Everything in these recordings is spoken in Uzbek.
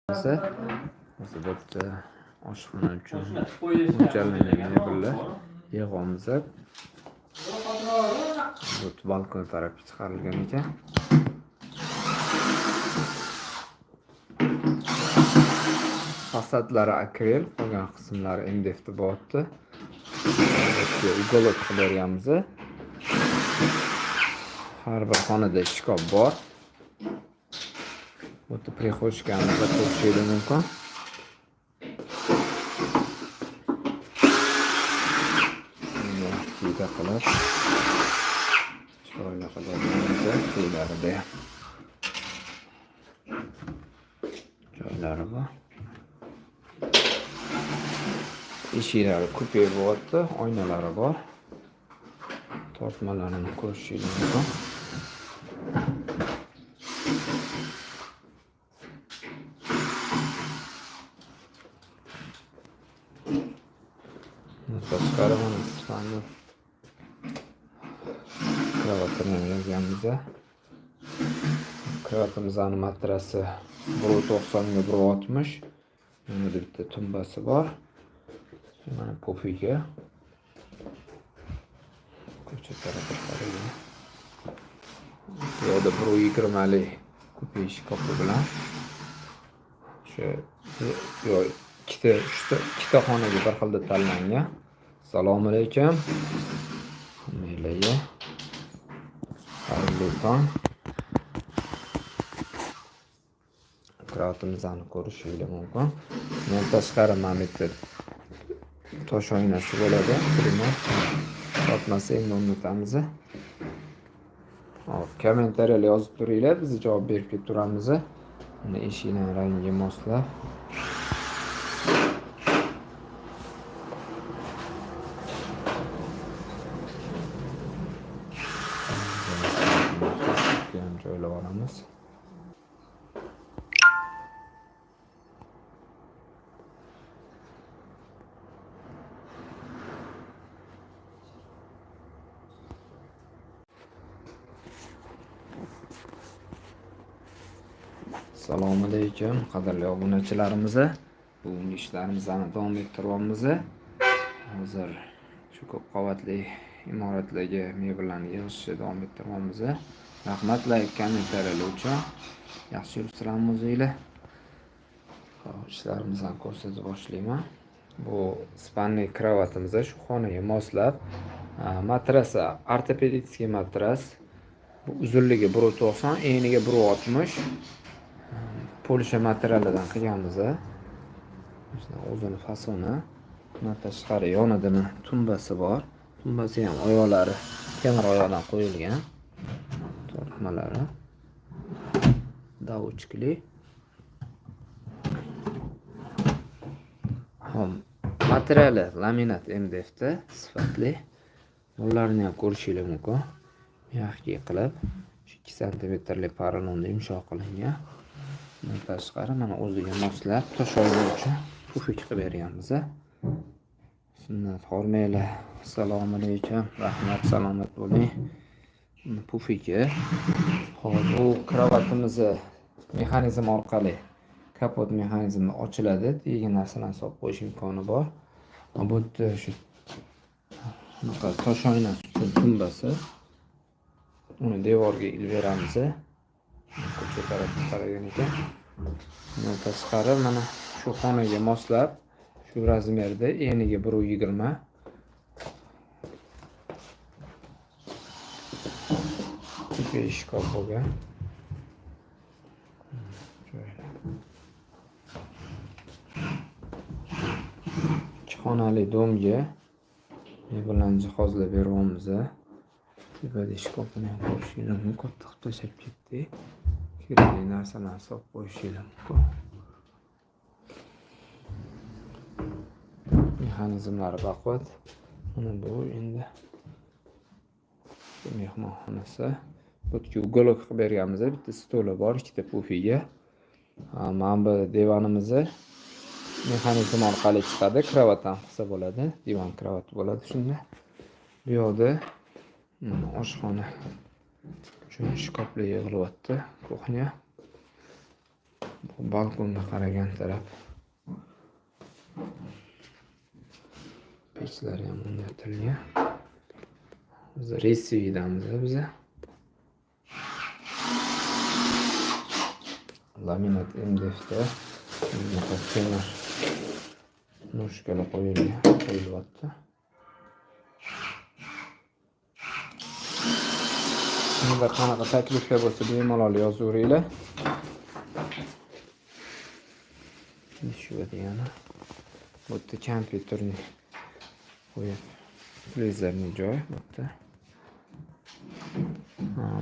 Oqibatda oshxona uchun mo'ljallangan mebellar yig'amiz. Bu balkon tarafga chiqarilgan ekan. Fasadlari akril, qolgan qismlari MDFda bo'lyapti. Uyg'oq qilib berganmiz. Har bir xonada shkaf bor. Bu prixoshkamizda ko'rishingiz mumkin. Juda qilib chiroyli qilib quylarida joylari bor. Eshiklari ko'payib bo'lyapti, oynalari bor. Tortmalarini ko'rishingiz mumkin. Tashqari mana sifatli kravatini yozganmiz. Kravatimizning matrasi 1.90 ga 1.60. Bunda bitta tumbasi bor. Mana pufiga. Ko'cha tarafdagi. Yo'da 1.20 lik kupe shkafi bilan. ikkita xonaga bir xilda tanlangan. Assalomu alaykum. Mayli. Xayrli tong. Kravatimizni ko'rishingiz mumkin. Men tashqari mamlikda tosh oynasi bo'ladi. Tortmasa endi unutamiz. Hop, kommentariylar yozib turinglar, biz javob berib turamiz. Mana eshikning rangiga moslab joylab olamiz. Assalomu alaykum, qadrli obunachilarimiz. Bugungi ishlarimizni davom ettiryapmiz. Hozir shu ko'p qavatli imoratlarga mebellarni yig'ishni davom ettiryapmiz. Rahmat, like, kommentariyalar uchun. Yaxshi yuribsizlarmi o'zingizlar? Ishlarimizni ko'rsatib boshlayman. Bu spanli kravatimiz shu xonaga moslab. Matrasi ortopedический matras. Bu uzunligi 1.90, eniga 1.60. Polsha materialidan qilganmiz. O'zini fasoni. Bundan tashqari yonida tumbasi bor. Tumbasi ham oyoqlari temir oyoqdan qo'yilgan. Tortmalari davuchkli. Materiali laminat MDFda sifatli. Yo'llarini ham ko'rishingiz mumkin. Yaxshi qilib 2 cm lik porolonda yumshoq qilingan. Bundan tashqari mana o'ziga moslab tosh oyna uchun pufik qilib berganmiz. Sunnat hormaylar. Assalomu alaykum. Rahmat, salomat bo'ling. Pufiki. Hozir bu kravatimiz mexanizm orqali kapot mexanizmi ochiladi. Degan narsalarni solib qo'yish imkoni bor. Bu shu tosh oynasi uchun tumbasi. Uni devorga ilib beramiz. Ko'cha tarafga qaragan ekan. Bundan tashqari mana shu xonaga moslab shu razmerda eniga 1.20. Kupe shkaf bo'lgan. Xonali domga mebellarni jihozlab beryapmiz. Tepada shkafni ham ko'rishingiz mumkin. Katta qilib tashlab ketdik. Kerakli narsalarni solib qo'yishingiz mumkin. Mexanizmlari baquvvat. Mana bu endi mehmonxonasi. Butkul uyg'oq qilib berganmiz. Bitta stoli bor, ikkita pufiga. Mana bu divanimiz mexanizm orqali chiqadi. Kravat ham qilsa bo'ladi. Divan kravat bo'ladi shunda. Bu yoqda oshxona uchun shkaflar yig'ilyapti. Kuxnya. Bu balkonga qaragan taraf. Pechlar ham o'rnatilgan. Biz resividamiz biza. Laminat MDF'da bunaqa temir no'shkalar qo'yilyapti. Kimlar qanaqa takliflar bo'lsa bemalol yozaveringlar. Shu degani bu yerda kompyuterni qo'yib televizorni joy bu yerda.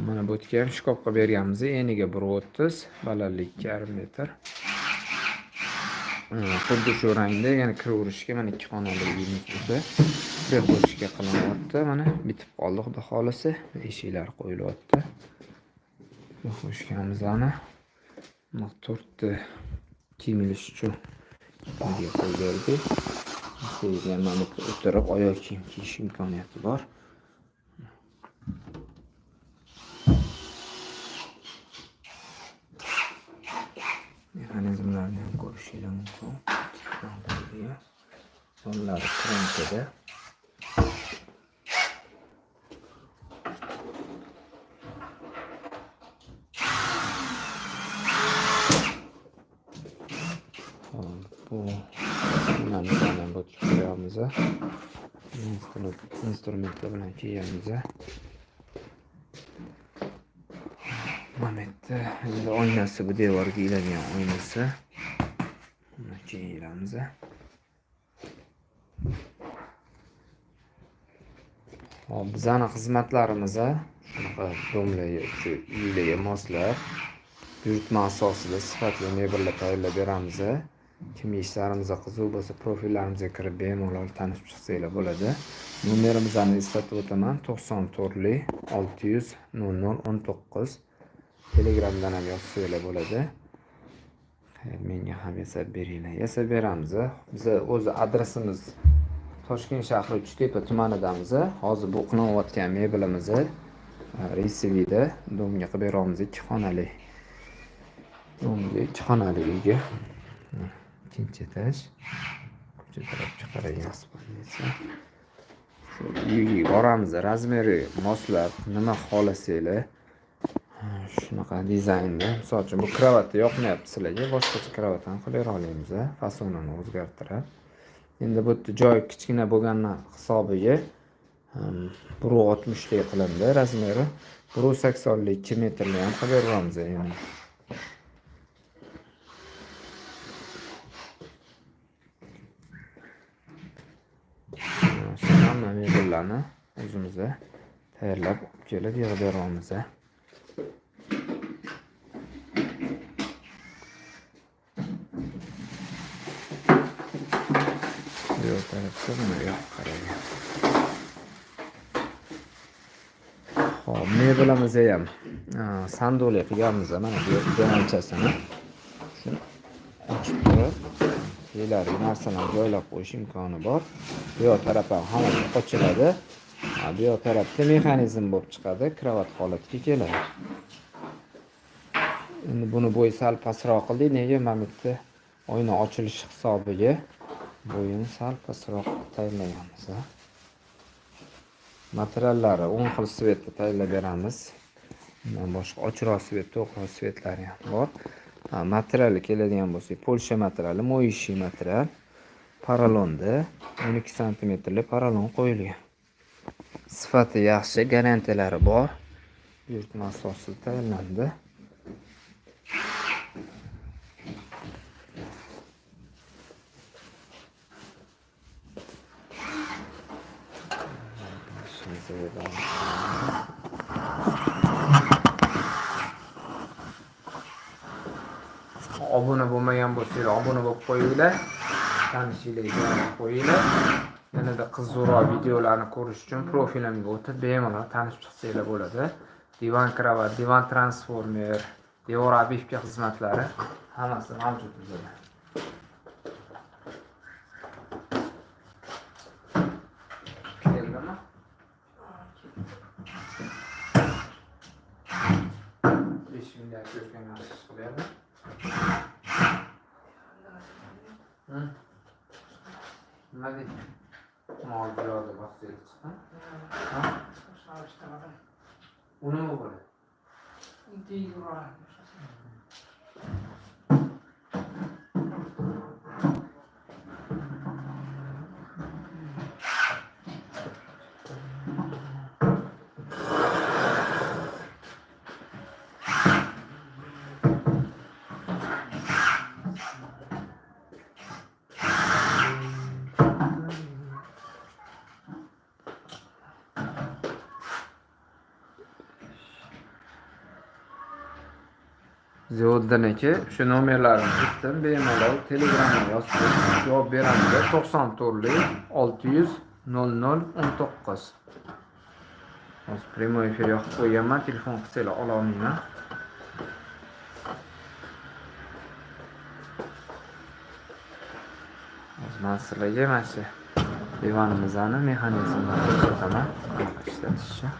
Mana bu yerga ham shkafga berganmiz. Eniga 1.30, balandlik 2,5 metr. Xuddi shu rangda, ya'ni kiraverishga mana 2 xonali uyimiz bo'lsa, bir qo'shishga qilinyapti. Mana bitib qoldi, xudo xolisi. Eshiklar qo'yilyapti. Xo'shkamizlarni mana 4 ta kiyim ilish uchun bunga qo'ydik. Sevgan mana o'tirib oyoq kiyim kiyish imkoniyati bor. Mexanizmlarni ham ko'rishingiz mumkin. Onlar krenkada. Bu narsalardan bu ko'ramiz. Instrumentlar bilan kiyamiz. Momentda endi oynasi bu devorga ilingan oynasi. Buni kiyamiz. Hop, bizning xizmatlarimiz shunaqa uylarga moslab, buyurtma asosida sifatli mebellar tayyorlab beramiz. Kim ishlarimizga qiziq bo'lsa, profillarimizga kirib bemalol tanishib chiqsanglar bo'ladi. Nomerimizni eslatib o'taman: 94 600 0019. Telegramdan ham yozsanglar bo'ladi. Menga ham yasab beringlar. Yasab beramiz. Biz o'z adresimiz Toshkent shahri Uchtepa tumanidamiz. Hozir bu qilinayotgan mebelimizni resivida domga qilib beramiz. 2 xonali. Domga 2 xonali uyga. Ikkinchi etaj. Ko'cha taraf chiqargan spansiyasi. Shu uyga boramiz. Razmeri moslab, nima xohlasanglar shunaqa dizaynda. Misol uchun bu kravatni yoqmayapti sizlarga, boshqacha kravat ham qilib olamiz. Fasonini o'zgartirib. Endi bu yerda joy kichkina bo'lgani hisobiga 1.60 lik qilindi razmeri. 1.80 lik 2 metrli ham qilib beramiz endi. Hamma mebellarni o'zimiz tayyorlab kelib yig'ib beramiz. Hop, mebelimizni ham sandolya qilganmiz. Mana bu demanchasini shuni ochib turib, kelar narsalarni joylab qo'yish imkoni bor. Bu yoq taraf ham hammasi ochiladi. Bu yoq tarafda mexanizm bo'lib chiqadi, kravat holatiga keladi. Endi buni bo'yi sal pastroq qildik. Nega? Mana bu yerda oyna ochilishi hisobiga bo'yini sal pastroq tayyorlaymiz. Materiallari 10 xil svetda tayyorlab beramiz. Bundan boshqa ochiqroq svet, to'qroq svetlari ham bor. Materiali keladigan bo'lsak, Polsha materiali, moyishi material, porolonda 12 sm porolon qo'yilgan. Sifati yaxshi, garantiyalari bor. Buyurtma asosida tayyorlandi. Obuna bo'lmagan bo'lsangiz, obuna bo'lib qo'yinglar. Tanishinglarga qo'yinglar. Yanada qiziqroq videolarni ko'rish uchun profilimga o'tib bemalol tanishib chiqsanglar bo'ladi. Divan kravat, divan transformer, devor obivka xizmatlari hammasi mavjud bizda. Keldimi? 5 mingdan ko'rgan yaxshi chiqib berdi. nima deydi? Mol biroda bosib chiqdi. Ha? Uni o'g'li. Ziyoddin aka, shu nomerlarni bitdim, bemalol Telegramga yozib javob beramiz. 94 600 0019. Hozir prямой efir yoqib qo'yganman, telefon qilsanglar ola olmayman. Hozir men sizlarga mana shu divanimizni mexanizmini ko'rsataman. Ishlatishni.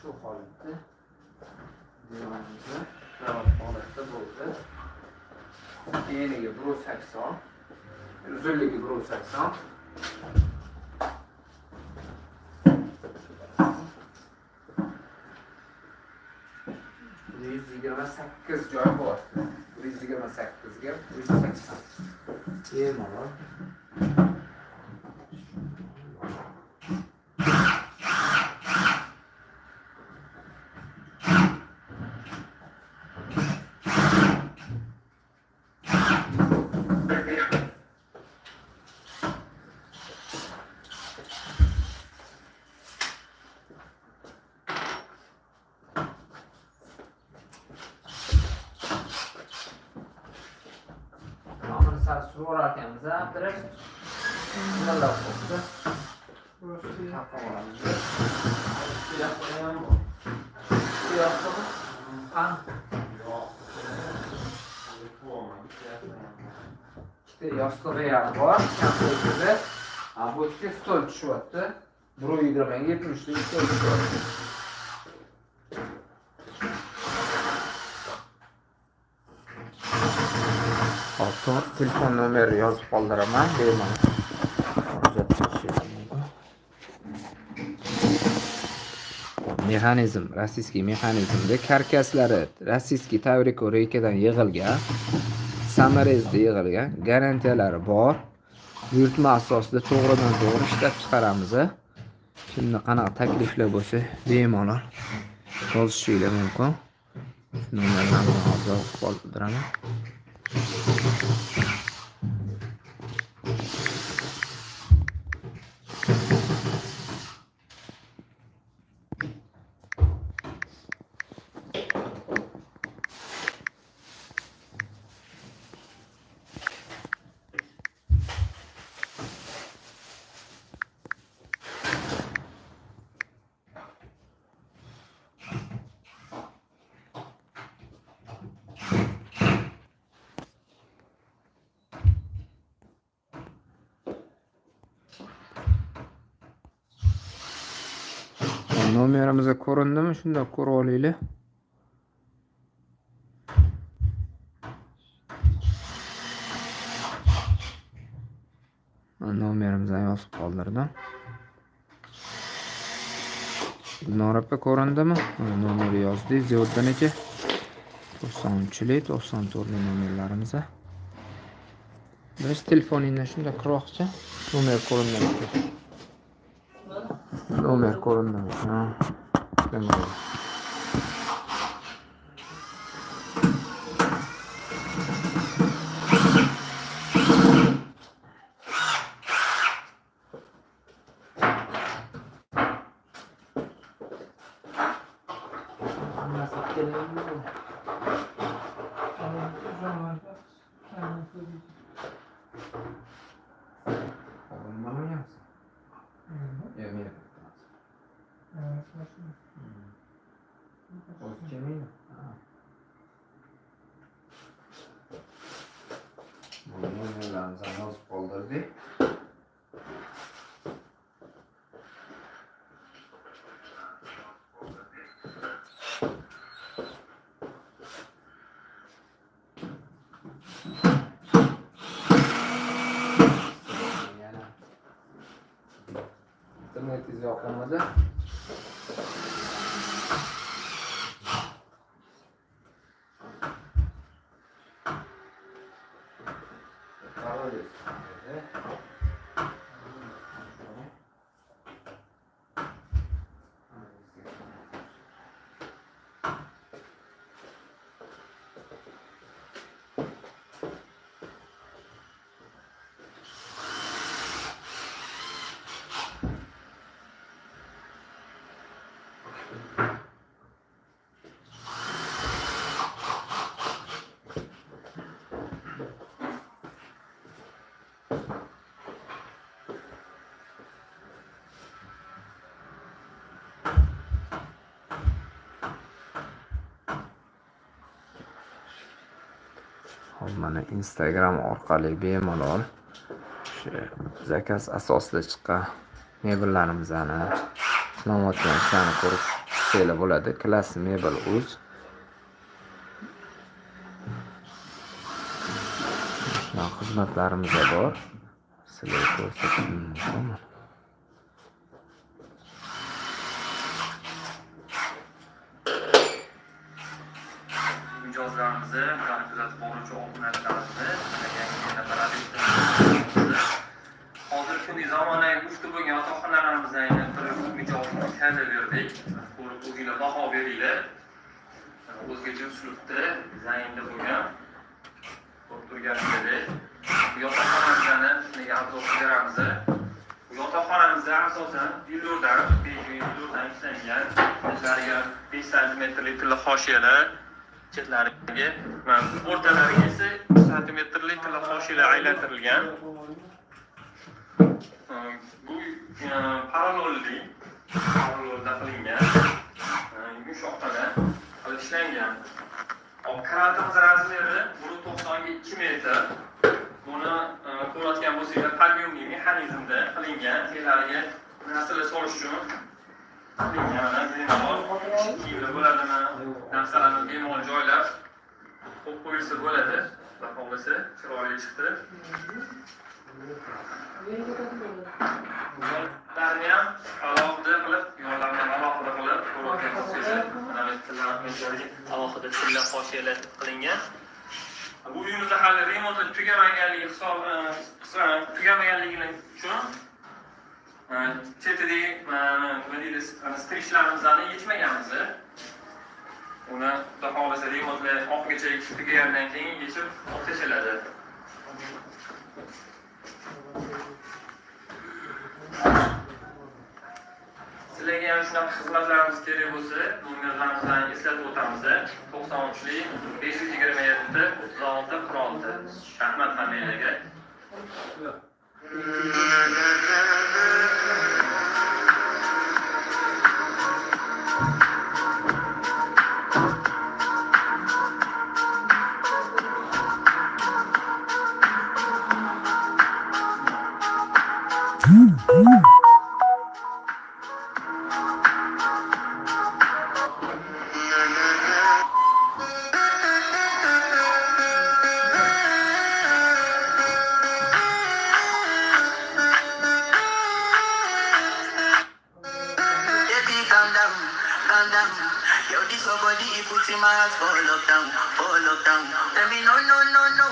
Shu holatda divanimizni rahat holatda bo'ldi. Eniga 1.80, uzunligi 1.80. 128 joy bor. 128 ga 180. Bemalol. So'rarkanmiz, direkt nolab qo'ydi. Yostig'i ham bor, kompyuterda. Bu yerga stol tushyapti. 1.20 ga 70 lik stol tushyapti. Telefon nomeri yozib qoldiraman, bemalol. Mexanizm, rossiyskiy mexanizmda karkaslari rossiyskiy Tavriko reykadan yig'ilgan, samarezda yig'ilgan, garantiyalari bor. Buyurtma asosida to'g'ridan to'g'ri ishlab chiqaramiz. Şimdi qanaqa takliflar bo'lsa, bemalol yozishingiz mumkin. Nomerlarni hozir yozib qoldiraman. Nomerimiz ko'rindimi? Shunda ko'rib olaylik. Nomerimizni yozib qoldirdim. Norapa ko'rindimi? Nomerni yozdik. Ziyoddin aka 93lik 94lik nomerlarimiz. Biz telefoningdan shunda kiroqchi. Nomer ko'rindimi? Nomer ko'rindimi? Ha. Bemalol. qoldirdik. Yana internetingiz yoqmadi. Mana Instagram orqali bemalol shu zakaz asosida chiqqan mebellarimizni ishlayotganini ko'rib chiqsanglar bo'ladi. Class Mebel Uz. Shunaqa xizmatlarimiz bor. Sizlarga ko'rsatishim mumkin. Mijozlarimizni kuzatib boruvchi obunachilarimizni hozirgi kunda zamonaviy ufti bo'lgan yotoqxonalarimizni bir mijozga katta berdik. Ko'rib o'zinglar baho beringlar. O'zgacha uslubda dizaynda bo'lgan ko'rib turganingizdek bu yotoqxonamizni sizlarga obzor beramiz. Bu yotoqxonamizda asosan billurdan ishlangan, ichlariga 5 santimetrlik tilla hoshiyalar, chetlariga o'rtalariga esa 3 santimetrlik tilla hoshiyalar aylantirilgan. Bu parallelda qilingan yumshoqqina qilib ishlangan. Karatimiz razmeri 90 ga 2 metr. Buni ko'rayotgan bo'lsangiz palmiumli mexanizmda qilingan, telariga narsalar solish uchun qilingan. Kiyimlar bo'ladimi, narsalarni bemalol joylab qo'yib qo'yilsa bo'ladi. Bahomasi chiroyli chiqdi. Yo'llarni ham alohida qilib, ko'rayotgan bo'lsangiz, mana bu tillarga alohida tilla hoshiyalar qilingan. Bu uyimizda hali remontlar tugamaganligi uchun chetidagi strishlarimizni yechmaganmiz. Uni xudo xohlasa remontlar oxirigacha tugagandan keyin yechib olib tashladi. Sizlarga ham shunaqa xizmatlarimiz kerak bo'lsa, nomerlarimizni eslatib o'tamiz. 93lik 527 36 46. Rahmat hammalarga. Yo, this your body, it puts in my heart for lockdown. Tell me no, oh, oh, oh, oh,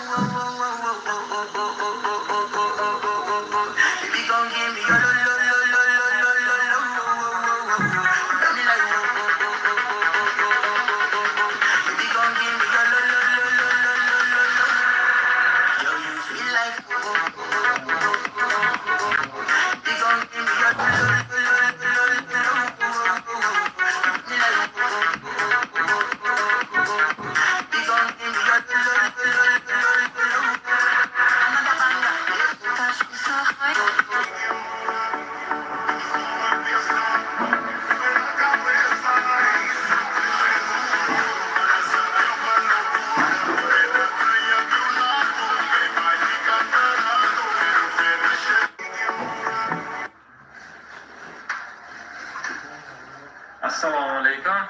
oh, oh, oh, oh, oh, oh, oh, oh, oh, oh, oh. Baby, come give me your lo, lo, lo, lo, lo, lo, lo, lo, oh, oh, oh, oh, oh. Tell me like oh, oh, oh, oh, oh, oh, oh, oh, oh, oh. Baby, come give me your lo, lo, lo, lo, lo, lo, lo, lo. Yo, you feel like oh, oh, oh, oh, oh, oh, oh. Baby, come give me your lo, lo, lo, lo, lo, lo, lo, oh, oh, oh. Tell me like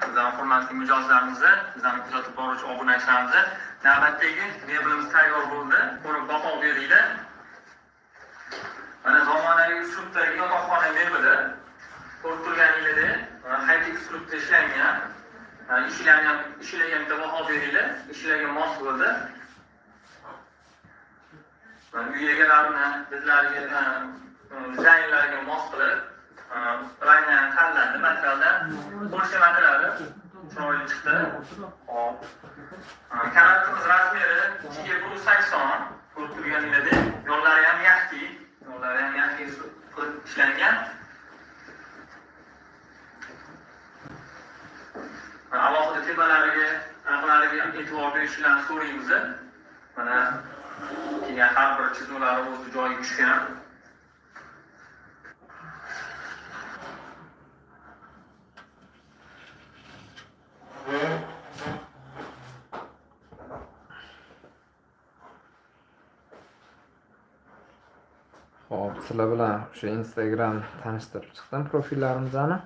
bizning hurmatli mijozlarimizni, bizning kuzatib boruvchi obunachilarimizni navbatdagi mebelimiz tayyor bo'ldi. Ko'rib baho beringlar. Mana zamonaviy uslubdagi yotoqxona mebeli ko'rib turganingizdek, high-tech uslubda ishlangan. Ishlagan baho beringlar. Ishlaga mos bo'ldi. Uy egalarini bizlarga dizaynlarga mos qilib ranglarni tanlandi, materialdan qo'shma materiali chiroyli chiqdi. Hop. Kanalimiz razmeri 2x80 ko'rib turganingizdek, yo'llari ham yaxshi qilib ishlangan. Alohida tebalariga, aqlariga e'tibor berishlarini so'raymiz. Mana keyin har bir chizmalari o'z joyiga tushgan. Hop, sizlar bilan o'sha Instagram tanishtirib chiqdim profillarimizni.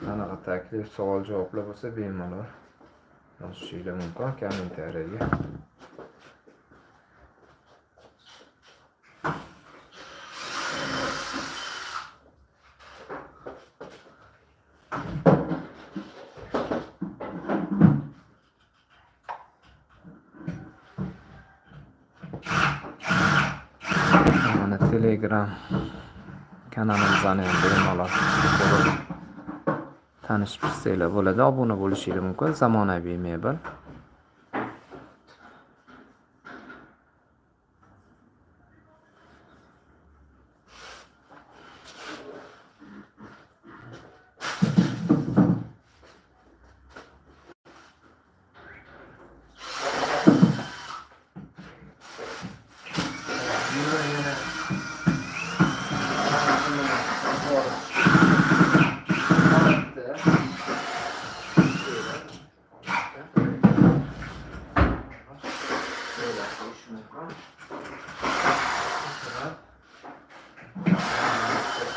Qanaqa taklif, savol-javoblar bo'lsa bemalol yozishinglar mumkin kommentariyaga. Mana Telegram kanalimizdan ham bemalol tanishib chiqsanglar bo'ladi, obuna bo'lishinglar mumkin. Zamonaviy mebel.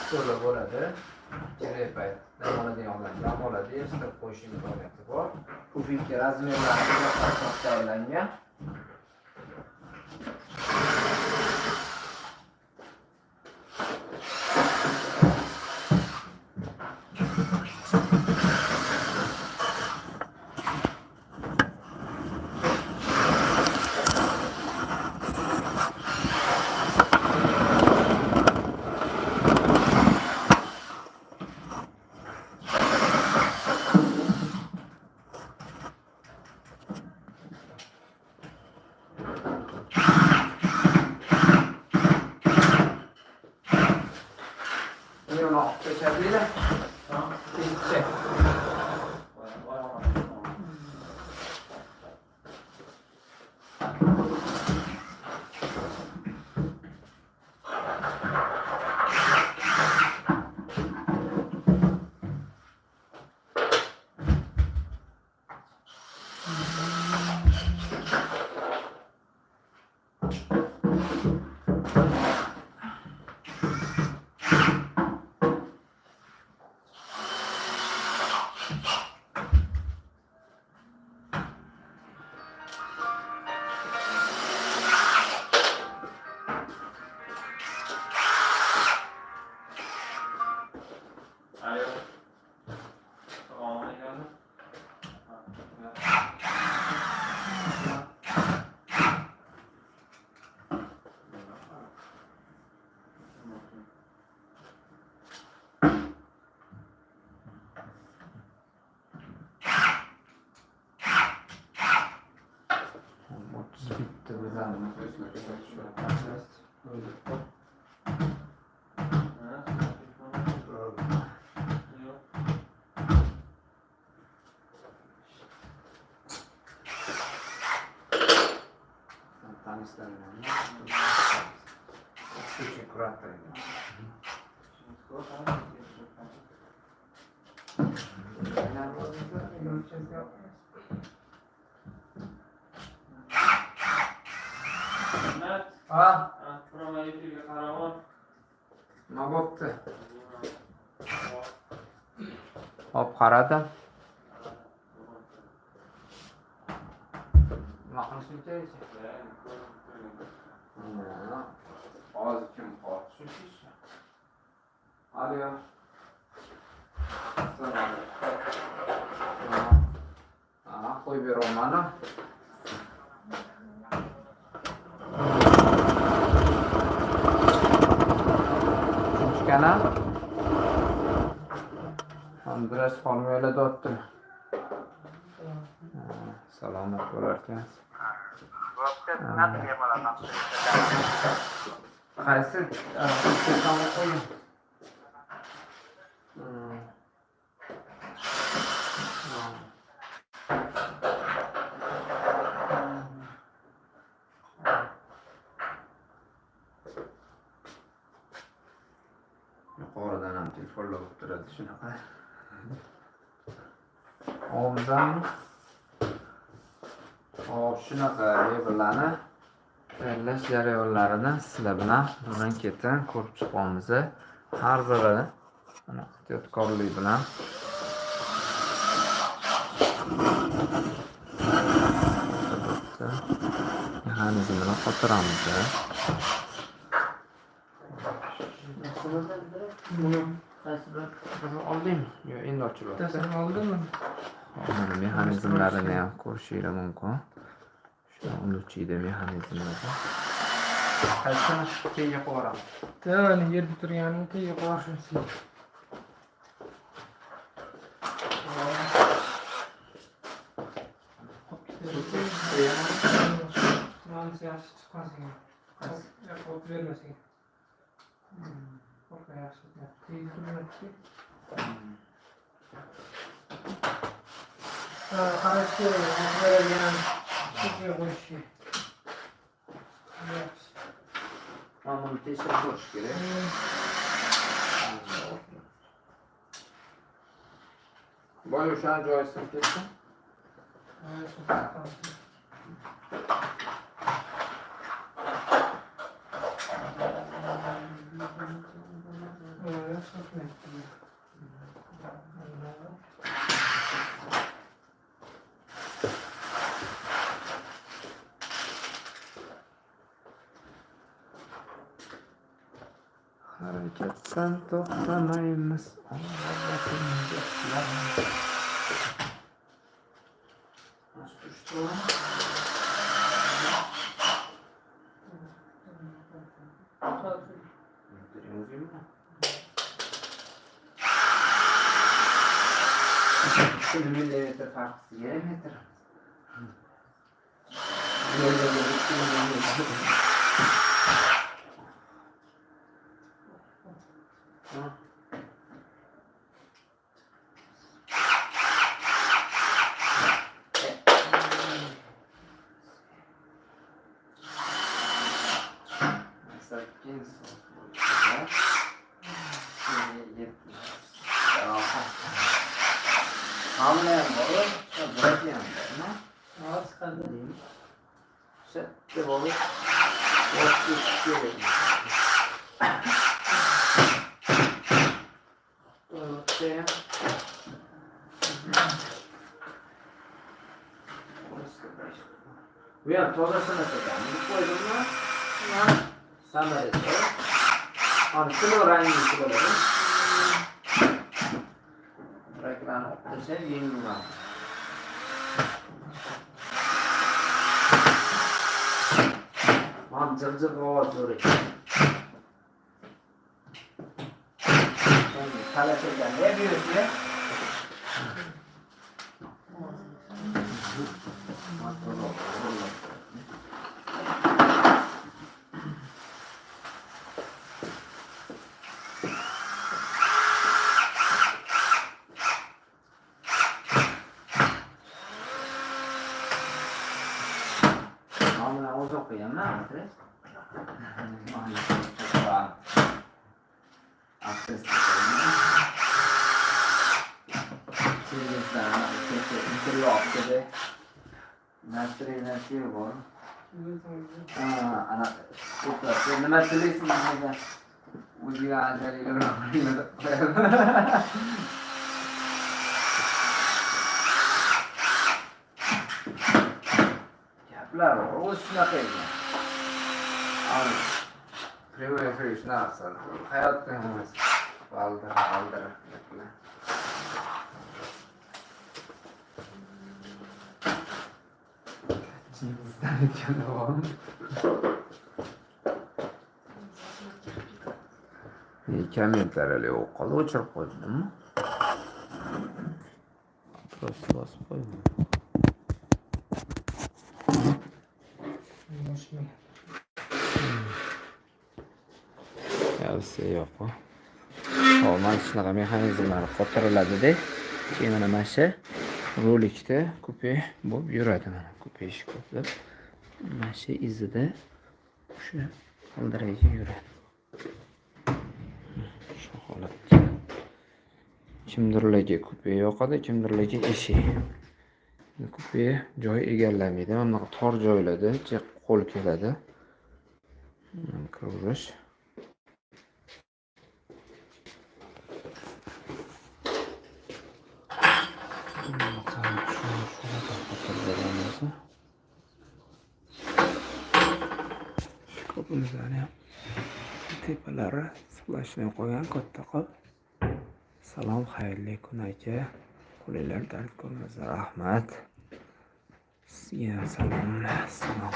So'la bo'ladi. Kerak payt dam oladiganlar dam oladi, istab qo'yish imkoniyati bor. Pufinka razmerlari tayyorlangan. No, c'è aprire? No? Sì, c'è. nima bo'pti? Hop, qaradim. Nima qilishim kerak? Hozir kim qoldi? Alo. Qo'yib beraman. Ana. Andras xonimlar dotdi. Salomat bo'larkansiz. Qaysi? Telefonni qo'ying. Yuqoridan ham telefonlar bo'lib turadi shunaqa. Omdan shunaqa mebellarni tayyorlash jarayonlarini sizlar bilan birin-ketin ko'rib chiqamiz. Har biri mana ehtiyotkorlik bilan mexanizmini qotiramiz. Buni qaysi bir oldingmi? Yo'q, endi ochilyapti. Tasini oldimmi? Mana mexanizmlarini ham ko'rishingiz mumkin. Shu uluvchida mexanizmlar. Qaysini keyga qo'yamiz? Mana yerda turganini keyga qo'yishimiz. Mana yaxshi chiqqan. Yo'q, bermasin. Çok yaxshi. Qarash kerak, beradigan shunga qo'yish. Mana buni tekshirib ko'rish kerak. Boya o'sha joyisiga ketdi. Harekatdan to'xtamaymiz. Millimetre farklı millimetre. Hamle olur, bırakayım ben. Az kaldı. Şöyle olur. Yok, şöyle. Ortaya. Bu yan tozasını satacağım. Bu koydum mu? Sandalye koy. Onu şunu rengini koyalım. Reklamı optası yeni numara. Mam cırcır ovoz so'raydi. Talashgan ne buyursa? Qo'yaman, adres. Akses interlock narsa bor. Ana nima tilaysiz? o'ziga anchalik gaplar o'zi shunaqa ekan. Prямой shunaqa hayotda emas. Valdir gaplar. Cingizdan ekan davom. Kommentariylar o'qib o'chirib qo'ydimmi? Просто bosib qo'ydim. Yavsi yo'q. Hop, mana shunaqa mexanizmlar qotiriladi-da. Keyin mana shu rolikda kupe bo'lib yuradi mana. Kupe ish ko'plab. Mana shu izida o'sha g'ildirayga yuradi. Shu holatda. Kimdirlarga kupe yoqadi, kimdirlarga eshik. Kupe joy egallamaydi. Mana bunaqa tor joylarda qo'l keladi. Kiravish. Kopimizdan ham tepalari splashni qo'ygan katta qop. Salom, xayrli kun aka. Qo'linglar dard ko'rmasa rahmat. Sizga salom. Salom.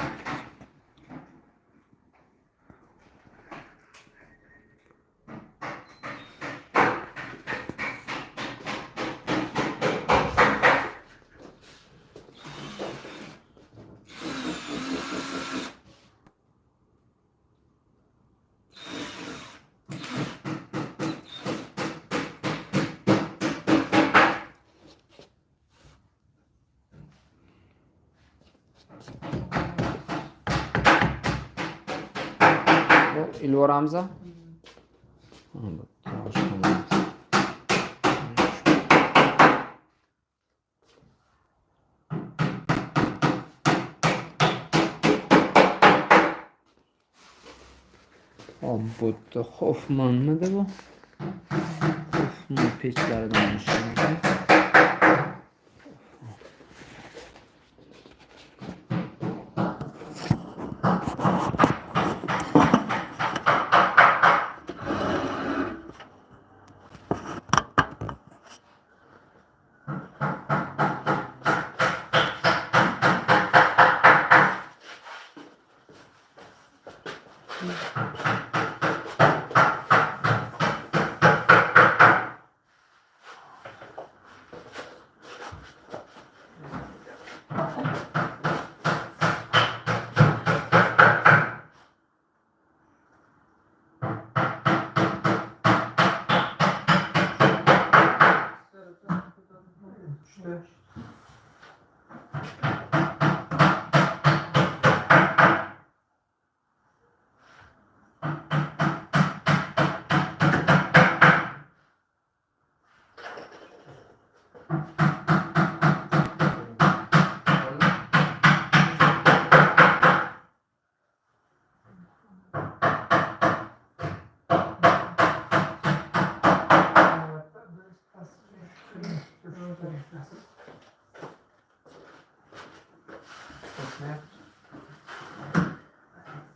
İlvaramıza. Bu da Hoffman mı da bu? Hoffman peçlerden oluşuyor.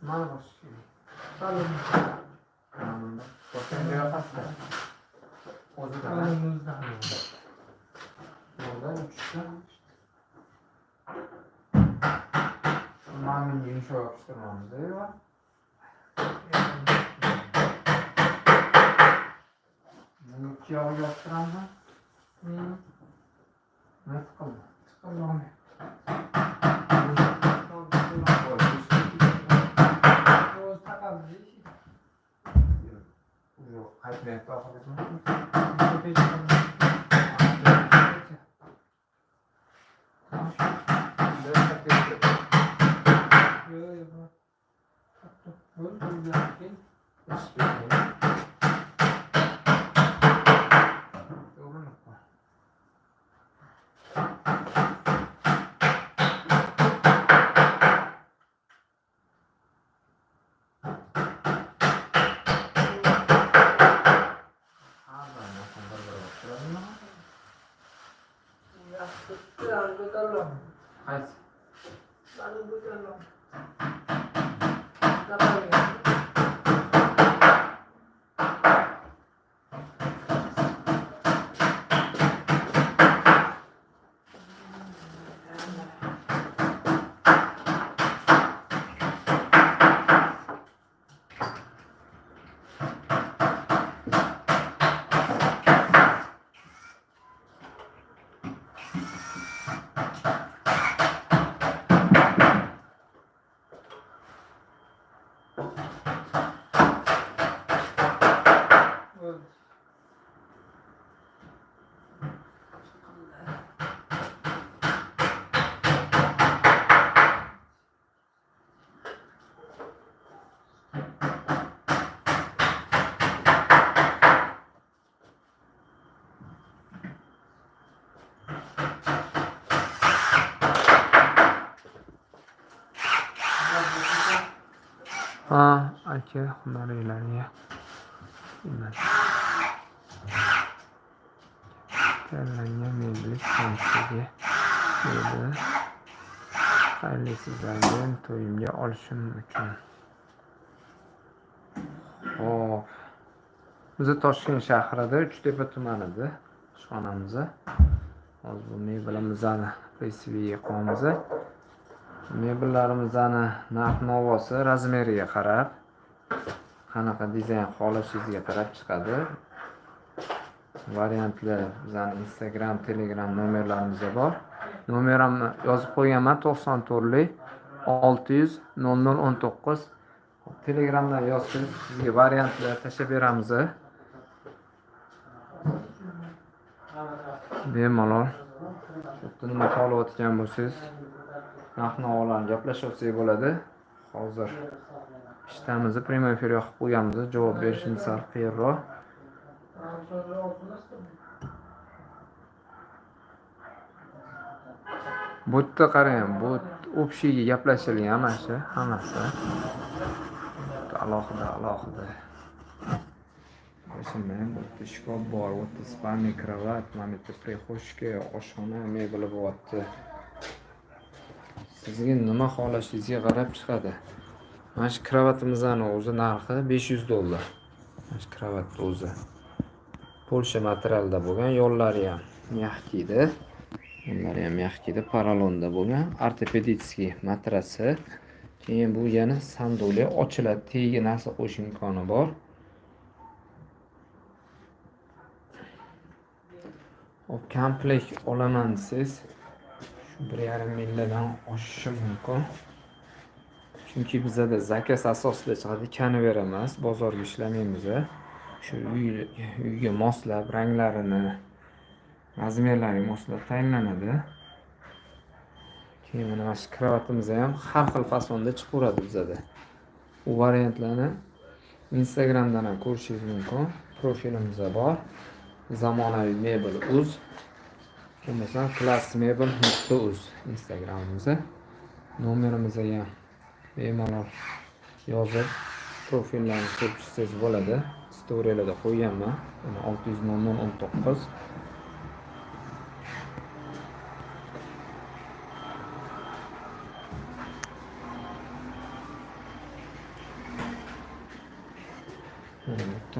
Mana başlıyor. Salın. Bakın ne yaparsa. O da önümüzde. Orada uçuşta. Şundan bir yumuşak yapıştırmamız da var. Bunu yağı yaptıran da. Ne tıkalım? Tıkalım. Kayıtlayıp bakabilir Ha, aka, hunariylarga. Tayyorlangan mebel stansiyaga edi. Xayrli sizlarga to'yimga olishim uchun. Hop. Biz Toshkent shahrida Uchtepa tumanida ishxonamiz. Hozir bu mebelimizni presiviga qo'yamiz. Mebellarimizni narx-navosi razmeriga qarab, qanaqa dizayn xohlashingizga qarab chiqadi. Variantlar bizning Instagram, Telegram nomerlarimizda bor. Nomerimni yozib qo'yganman 94 600 0019. Telegramdan yozsangiz sizga variantlar tashlab beramiz. Bemalol. Shu nima xohlayotgan bo'lsangiz, narx-navolarni gaplashsak bo'ladi. Hozir ishtamizni prямой efir yoqib qo'yganmiz. Javob berishimiz sal qiyinroq. Bu yerda qarang, bu общийga gaplashilgan mana shu hammasi. Alohida. Qo'shilmayman, bu yerda shkaf bor, bu yerda spalniy kravat, mana bu yerda prixoshka, oshxona mebeli bo'lyapti. Sizga nima xohlashingizga qarab chiqadi. Mana shu kravatimizning o'zi narxi $500. Mana shu kravatning o'zi. Polsha materialda bo'lgan, yo'llari ham mягкийda. Yo'llari ham mягкийda, porolonda bo'lgan, ortopedический matrasi. Keyin bu yana sandolya ochiladi, tagiga narsa qo'yish imkoni bor. O komplekt olaman desangiz, shu 1,5 milliondan oshishi mumkin. Chunki bizda zakaz asosida chiqadi, konver emas, bozorga ishlamaymiz. Shu uyga moslab, ranglarini, razmerlariga moslab tayinlanadi. Keyin mana shu kravatimiz ham har xil fasonda chiqaveradi bizda. Bu variantlarni Instagramdan ham ko'rishingiz mumkin. Profilimizda bor. Zamonaviy mebel uz. Bo'lmasa classmebel.uz Instagramimizda. Nomerimizga ham bemalol yozib profillarni ko'rib chiqsangiz bo'ladi. Storylarda qo'yganman. 600 0019.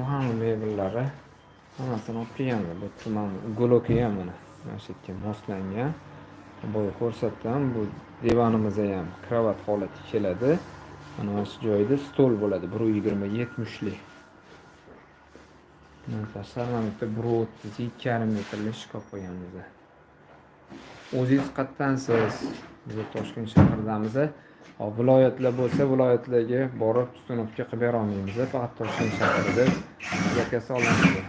Hamma mebellari hammasini olib kelganman. Bu tuman goloki ham mana shu yerga moslangan. Bo'yi ko'rsatdim. Bu divonimizga ham kravat holati keladi. Mana shu joyda stol bo'ladi 1.20 lik. Tashqaridan bitta 1.30 metrli shkaf qo'yganmiz. O'zingiz qayerdansiz? Biz Toshkent shahridamiz. Viloyatlar bo'lsa, viloyatlarga borib ustunovka qilib bera olmaymiz. Faqat Toshkent shahrida zakaz olamiz.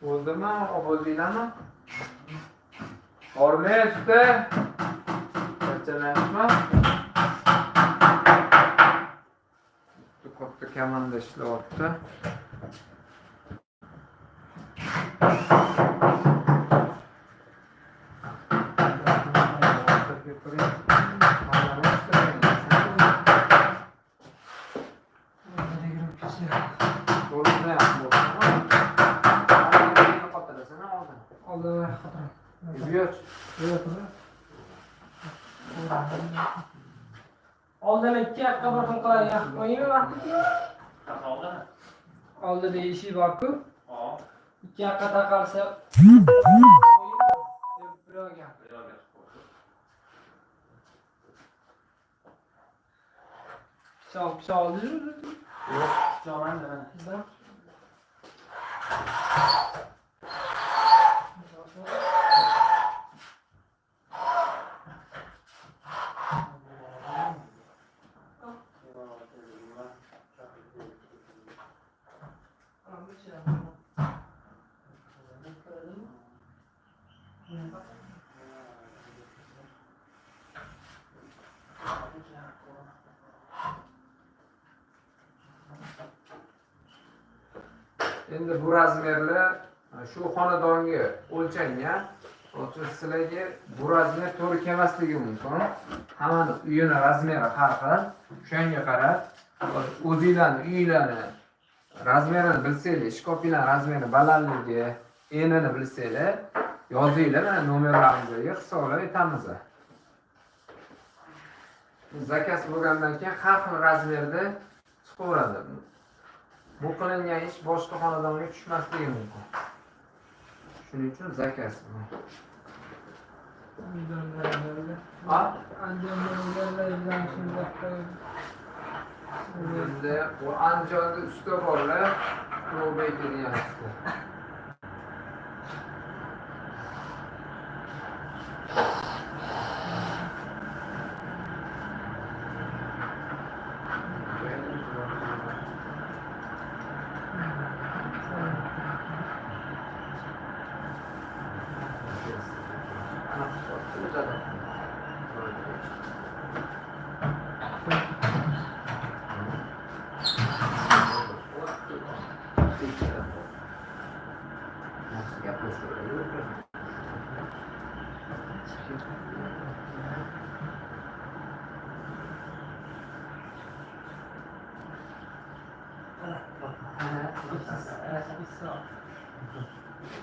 Bo'ldimi? Oboziylami? Ormesda charchamayapsizmi? Katta komanda ishlayapti. Oldu. Oldin 2 hafta bir xil qilay, yaxshimi vaqtiki? Oldimi? Oldi deyishi bor-ku. Hop. 2 hafta taqalsa birov gap. Pichoq oldi. Yo'q, jo'man mana. Endi bu razmerlar shu xonadonga o'lchangan. O'sha sizlarga bu razmer to'g'ri kelmasligi mumkin. Hammani uyini razmeri har xil. Shunga qarab, o'zingizlarning uyinglarni razmerini bilsanglar, shkopinglar razmeri balandligi, enini bilsanglar, yozinglar, mana nomerlarimizga hisoblab aytamiz. Zakaz bo'lgandan keyin har xil razmerda chiqaveradi. Bu qilingan ish boshqa xonadonga tushmasligi mumkin. Shuning uchun zakaz. Endi bu Andijonda usta borlar, Ulug'bek degan usta.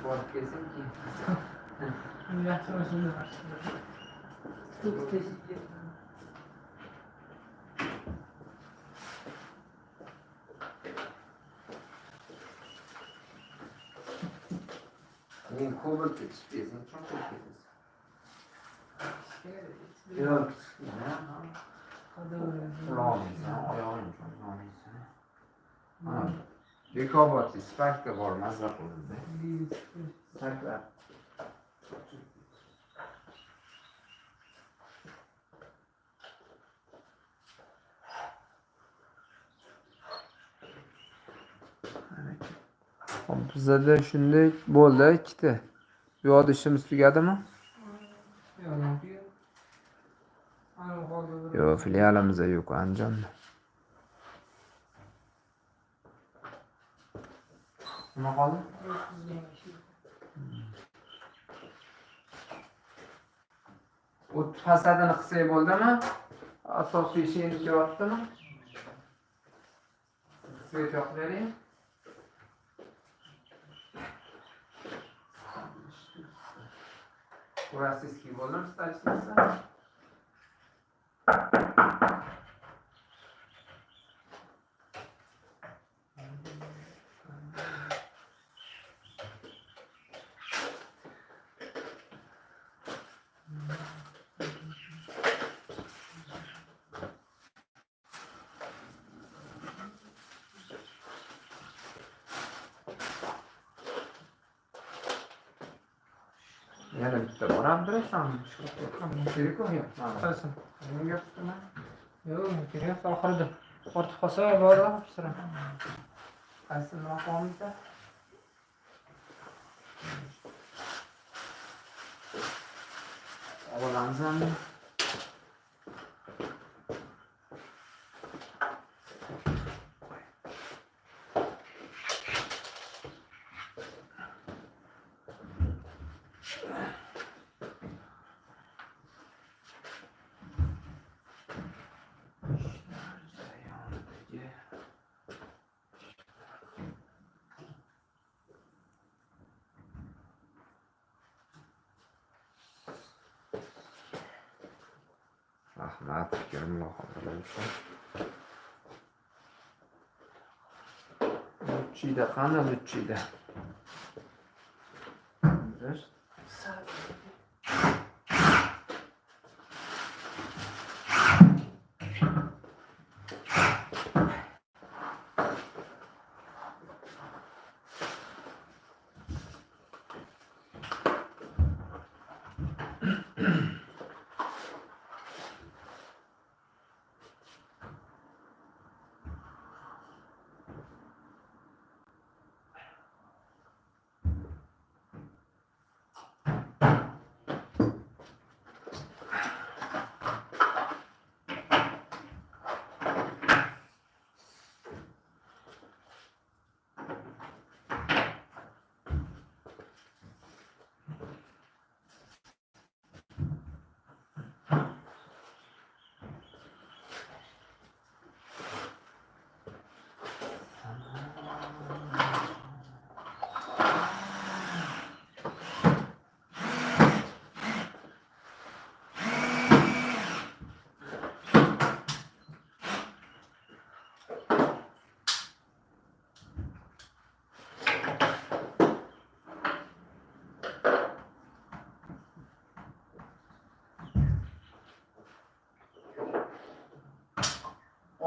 Borib kelsin keyin. Yaxshi o'shanda. Men kobalt ichibsan, cho'qib ketasan. Yo'q, qulog'ingdan oyog'ing cho'qmaysan. Bekobodda sparkda bor, mazza qildi. Saklab. Bizda shunday bo'ldi, ikkita. Bu yoqda ishimiz tugadimi? Yo'q, filialimizda yo'q, Andijonda. Nima qoldi? O't fasadini qilsak bo'ldimi? Asosiy ishini ko'ryaptimi? Svet yoqlaylik. Rossiyskiy bo'ldimi, stachniца? Yana bitta boramdirsan, kerak yo'q. Qilsin. Nima gapirma? Yo'q, kerak oxirida. Ortiq qolsa bor pishiraman. Qaysi nima qolmoqda? Olamizmi? Matrikga mulohazalar. Lutchida qani Lutchida?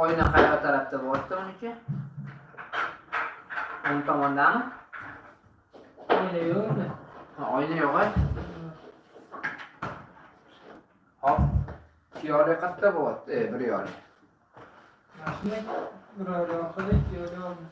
Oyna qayerga tarafda bo'lyapti uniki? O'ng tomondami? Oyna yo'qmi? Oyna yo'q-a? Hop. Piyole qayerda bo'lyapti? Bir yo'l. Mashina bir yo'l yo'qdi, ikki yo'l yo'qmi?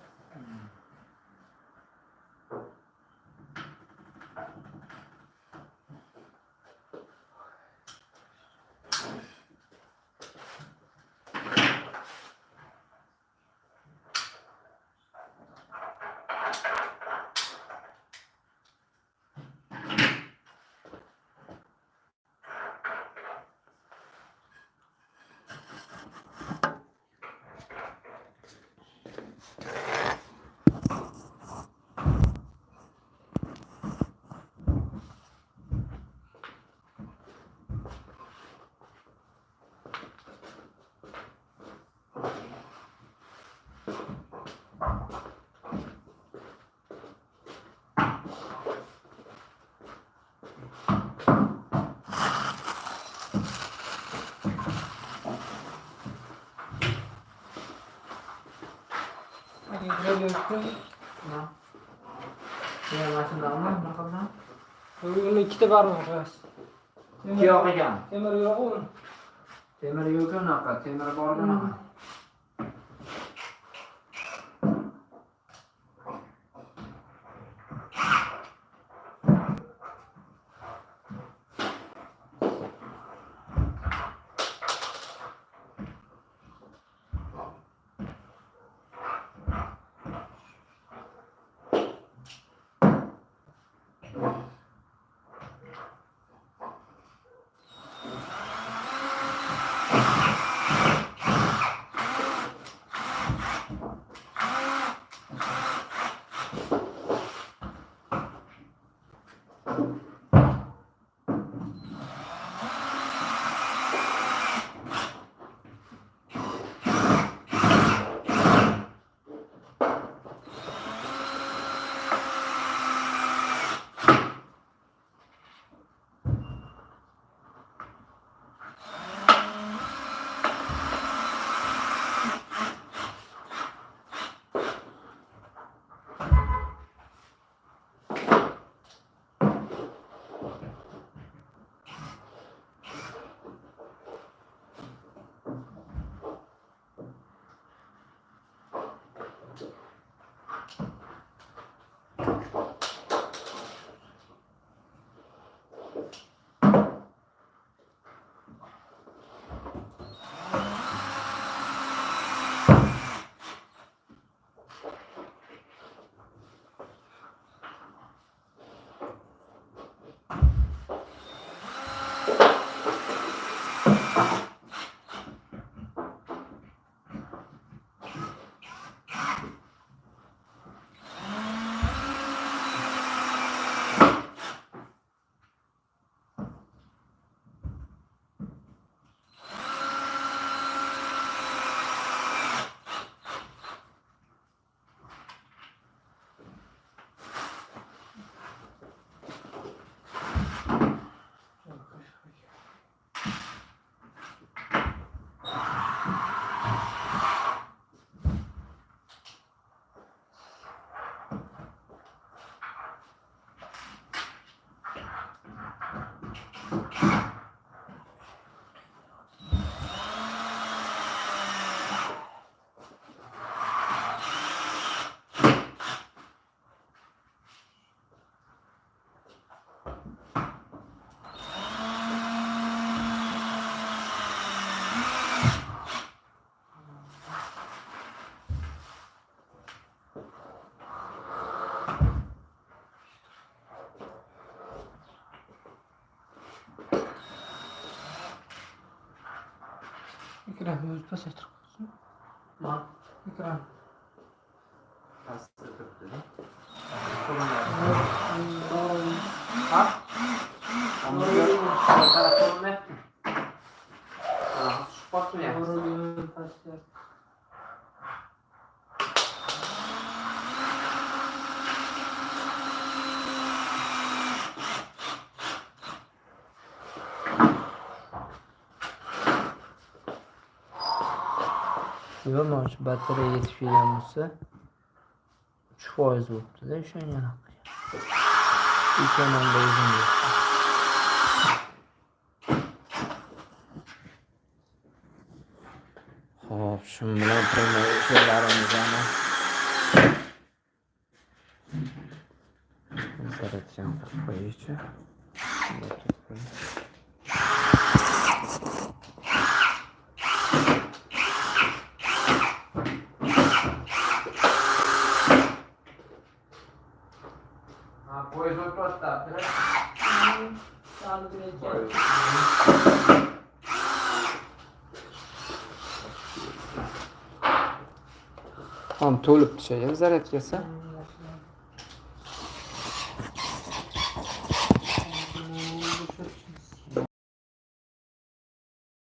Böyle yaptım. Ne maşındami? Naqamdan? Yo'lni ikkita barmoq bas. Yo'q ekan. Temir yo'qmi? Temir yo'q unaqa, temir bor bunaqa. Ekranni o'zi pasaytirib qo'ysin. Ekran. Pastda turibdi-da. Ha? Yo'q, mana shu batareya yetib kelgan bo'lsa 3% bo'libdi-da o'shanga. Ekanman o'zim. Xo'p, shu bilan primo ishlarimizni zaryadkan qilib qo'yaychi. Poyez o'tib Ham to'lib tushgan zaryadkasi.